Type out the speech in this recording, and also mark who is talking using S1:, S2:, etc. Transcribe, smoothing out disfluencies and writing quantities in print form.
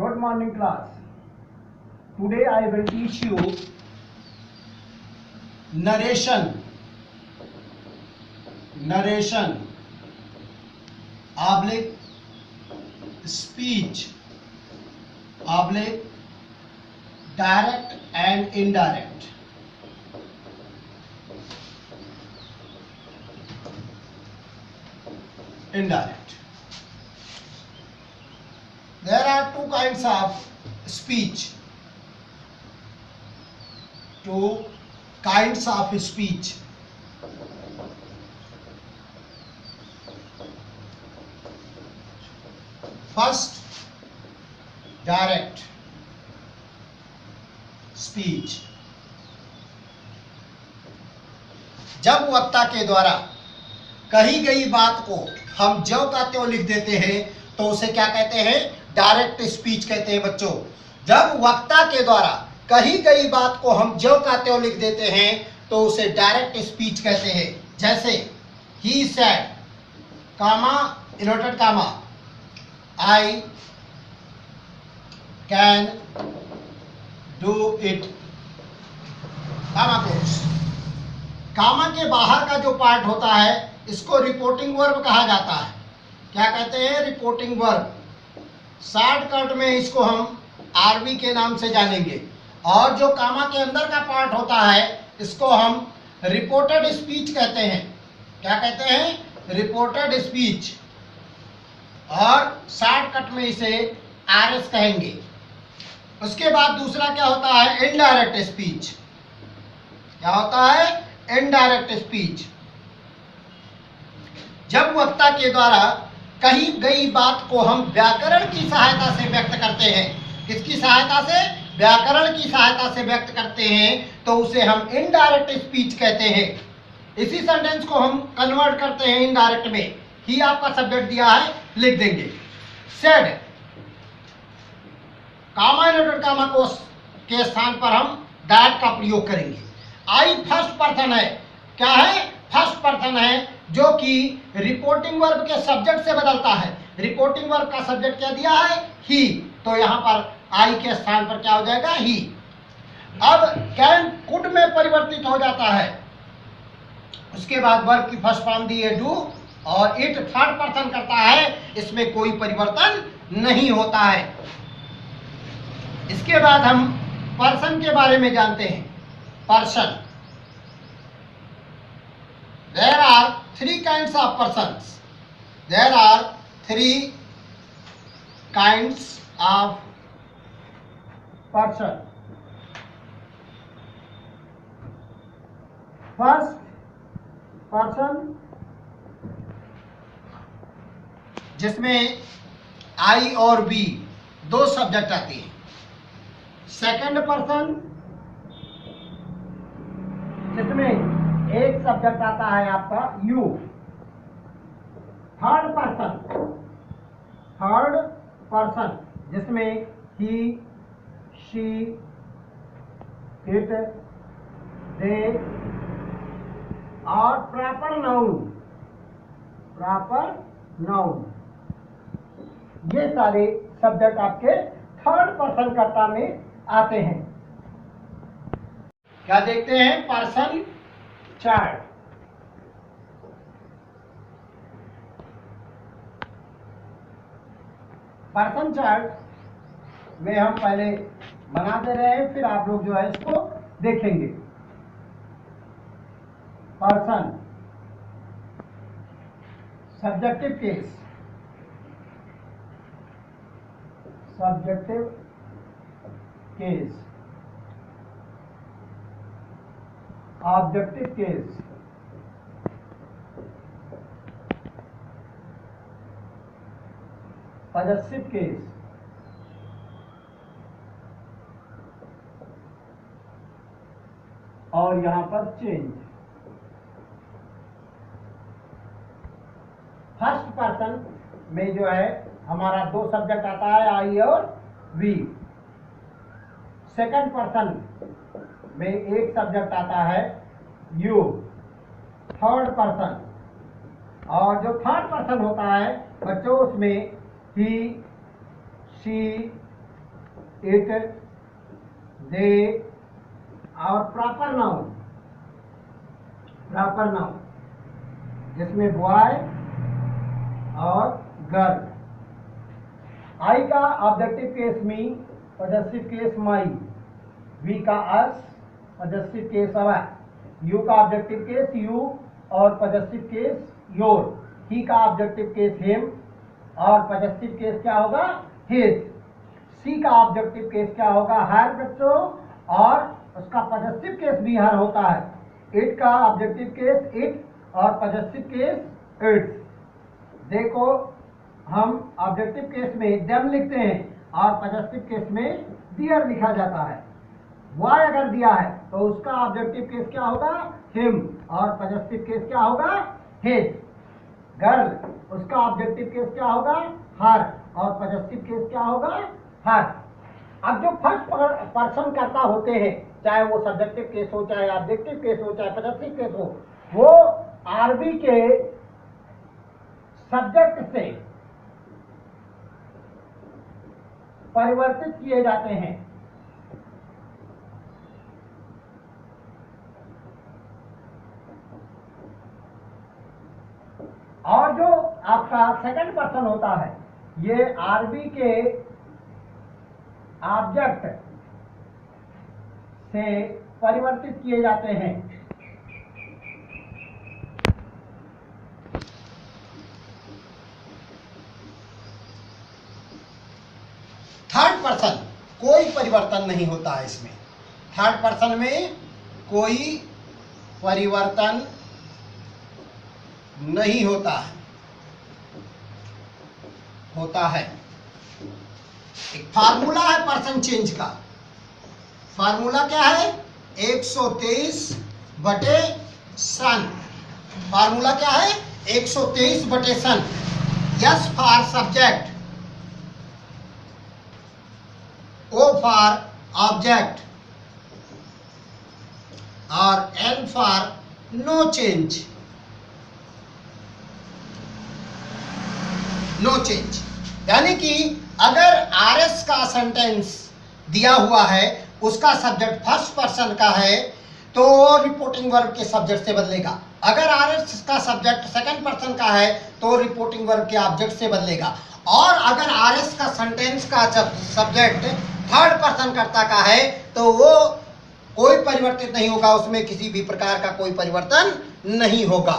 S1: Good morning class. Today I will teach you narration oblique speech oblique direct and indirect. There are two kinds of speech. Two kinds of speech. First, direct speech. जब वक्ता के द्वारा कही गई बात को हम ज्यों का त्यों लिख देते हैं तो उसे क्या कहते हैं? डायरेक्ट स्पीच कहते हैं बच्चों। जब वक्ता के द्वारा कही गई बात को हम ज्यों का त्यों लिख देते हैं तो उसे डायरेक्ट स्पीच कहते हैं। जैसे ही said comma inverted comma I can do it comma close. Comma के बाहर का जो पार्ट होता है इसको रिपोर्टिंग वर्ब कहा जाता है। क्या कहते हैं? Reporting verb. शॉर्टकट में इसको हम आरबी के नाम से जानेंगे। और जो कामा के अंदर का पार्ट होता है इसको हम रिपोर्टेड स्पीच कहते हैं। क्या कहते हैं? Reported speech. और शॉर्टकट में इसे आरएस कहेंगे। उसके बाद दूसरा क्या होता है? Indirect speech. क्या होता है? Indirect speech. जब वक्ता के द्वारा कही गई बात को हम व्याकरण की सहायता से व्यक्त करते हैं। किसकी सहायता से? व्याकरण की सहायता से व्यक्त करते हैं तो उसे हम इनडायरेक्ट स्पीच कहते हैं। इसी सेंटेंस को हम कन्वर्ट करते हैं इनडायरेक्ट में। ही आपका सब्जेक्ट दिया है, लिख देंगे। सेड कामा इन्वर्टेड कामा को के स्थान पर हम दैट का प्रयोग करेंगे। आई फर्स्ट पर्सन है। क्या है? फर्स्ट पर्सन है, जो कि रिपोर्टिंग वर्ब के सब्जेक्ट से बदलता है। रिपोर्टिंग वर्ब का सब्जेक्ट क्या दिया है? ही। तो यहां पर आई के स्थान पर क्या हो जाएगा? ही। अब कैन कुड में परिवर्तित हो जाता है। उसके बाद वर्ब की फर्स्ट फॉर्म दी है डू और इट थर्ड पर्सन करता है। इसमें कोई परिवर्तन नहीं होता है। इसके बाद हम पर्सन के बारे में जानते हैं। Person. There are three kinds of persons. There are three kinds of person. First person जिसमें आई और बी दो सब्जेक्ट आते हैं। सेकंड पर्सन जिसमें एक सब्जेक्ट आता है आपका यू। थर्ड पर्सन जिसमें ही शी इट दे और प्रॉपर नाउन ये सारे सब्जेक्ट आपके थर्ड पर्सन कर्ता में आते हैं। क्या देखते हैं? Person chart. पर्सन चार्ट में हम पहले बना दे रहे हैं, फिर आप लोग जो है इसको देखेंगे। Person subjective case, objective case, possessive case, और यहां पर चेंज। फर्स्ट पर्सन में जो है हमारा दो सब्जेक्ट आता है आई और वी। सेकंड पर्सन में एक सब्जेक्ट आता है यू। थर्ड पर्सन, और जो थर्ड पर्सन होता है बच्चों उसमें ही शी इट, दे, और प्रॉपर नाउन जिसमें बॉय और गर्ल। आई का objective case me, possessive case my, we का us, possessive case our, you का ऑब्जेक्टिव केस यू और पॉजेसिव केस योर, ही का ऑब्जेक्टिव केस हिम और पॉजेसिव केस क्या होगा हिज, सी का ऑब्जेक्टिव केस क्या होगा हर बच्चों और उसका पॉजेसिव केस भी हर होता है। इट का ऑब्जेक्टिव केस इट और पॉजेसिव केस इट्स। देखो हम ऑब्जेक्टिव केस में देम लिखते हैं और पॉजेसिव केस में दियर लिखा जाता है। वाई अगर दिया है तो उसका ऑब्जेक्टिव केस क्या होगा हिम और पॉजेसिव केस क्या होगा हिज। गर्ल उसका ऑब्जेक्टिव केस क्या होगा हर और पॉजेसिव केस क्या होगा हर। अब जो फर्स्ट पर्सन कर्ता होते हैं, चाहे वो सब्जेक्टिव केस हो, चाहे ऑब्जेक्टिव केस हो, चाहे पॉजेसिव केस हो, वो आरबी के सब्जेक्ट से परिवर्तित किए जाते हैं। और जो आपका सेकंड पर्सन होता है ये आरबी के ऑब्जेक्ट से परिवर्तित किए जाते हैं। थर्ड पर्सन कोई परिवर्तन नहीं होता है इसमें। थर्ड पर्सन में कोई परिवर्तन नहीं होता है। एक फार्मूला है पर्सन चेंज का। फार्मूला क्या है 123 बटे सन। फार्मूला क्या है 123 बटे सन। Yes for subject, O for object और N for no change। No change यानी कि अगर RS का सेंटेंस दिया हुआ है उसका सब्जेक्ट फर्स्ट पर्सन का है तो रिपोर्टिंग वर्ब के सब्जेक्ट से बदलेगा। अगर RS का सब्जेक्ट सेकंड पर्सन का है तो रिपोर्टिंग वर्ब के ऑब्जेक्ट से बदलेगा। और अगर RS का सेंटेंस का जब सब्जेक्ट थर्ड पर्सन कर्ता का है तो वो कोई परिवर्तित नहीं होगा, उसमें किसी भी प्रकार का कोई परिवर्तन नहीं होगा।